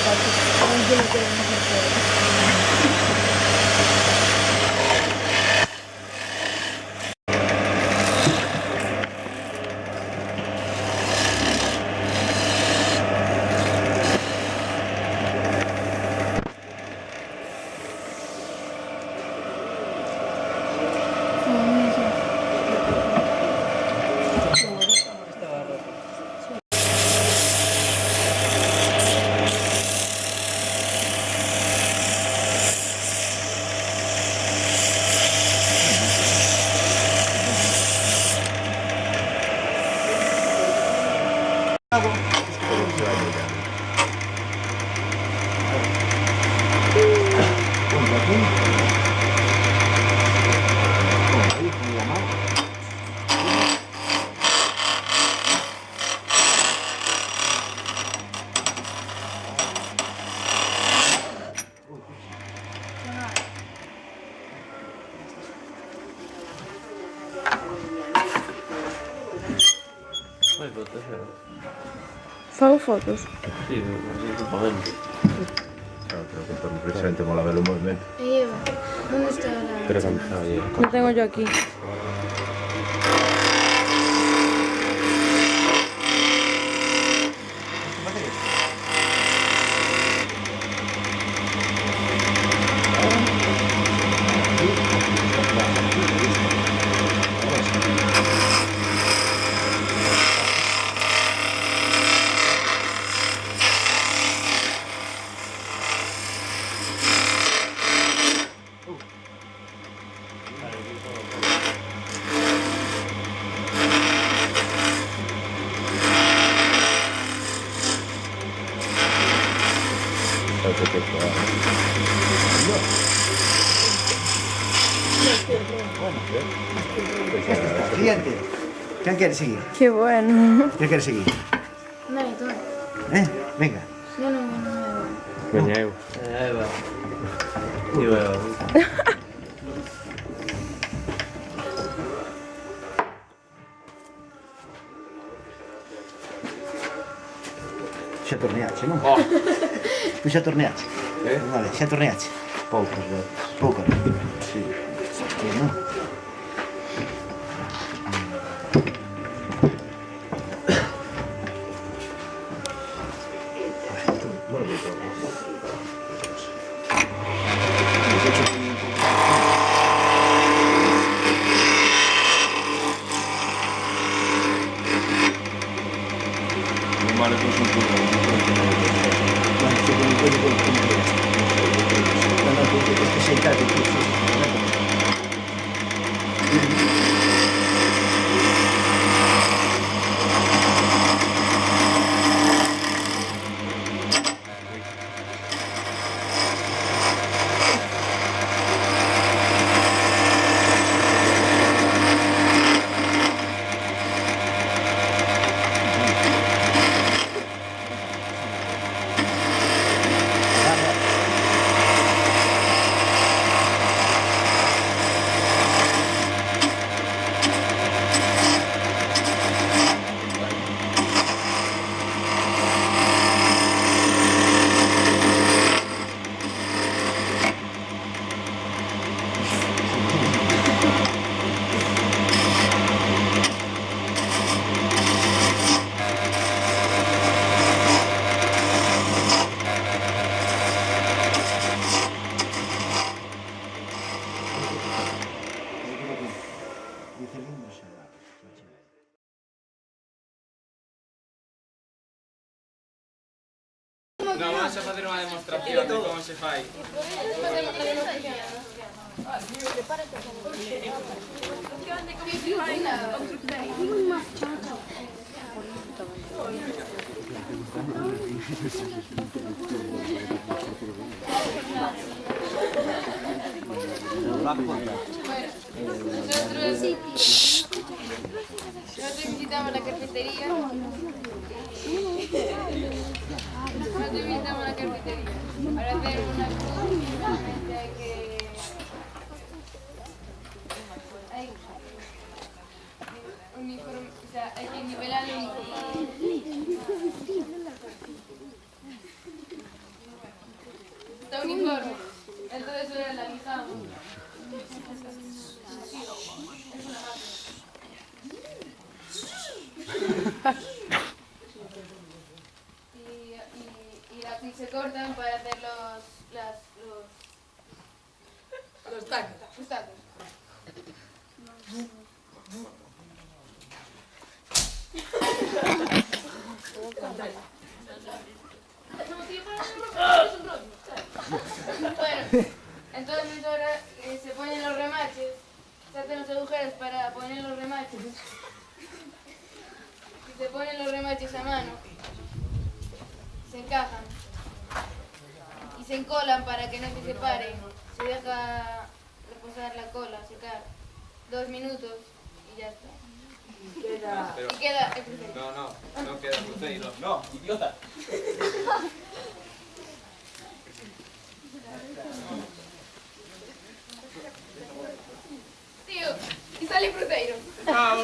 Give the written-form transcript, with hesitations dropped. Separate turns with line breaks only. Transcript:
Paco. No, yo no quiero mejor todo.
Fai fotos,
Fago fotos.
Sí, así que podemos.
Claro, creo que torno precisamente mola ver o movimento.
Eva, ¿dónde está la...?
Pero cantaba ya.
Lo tengo yo aquí.
Siguiente. ¿Quién quiere seguir?
Qué bueno.
¿Quién quiere seguir?
No, tú.
Venga.
Yo no me
Veña eu. Aí va. Iba.
Xa torneache, non?
Oh.
Tu xa torneache? Vale, xa torneache.
Poucas veces.
Poucas. Sí. Sí, non?
Vale, pues un poco.
Tienes que sentarte tú, sí.
No, vamos a facer unha demostración de como se fai.
Nosotros visitamos la cafetería. Nosotros visitamos la cafetería. Para hacer una cosa, hay que... Hay uniforme, o sea, hay que nivelar el uniforme. uniforme. Entonces ahora la lijamos. Y se cortan para hacer los tacos. Bueno, entonces ahora se ponen los remaches, se hacen los agujeros para poner los remaches. Y se ponen los remaches a mano, se encajan y se encolan para que no se separen. Se deja reposar la cola, secar 2 minutos y ya está.
Pero,
Y queda el cruceiro.
no queda cruceiro. No, idiota.
Tío, y sale cruceiro.
Bravo,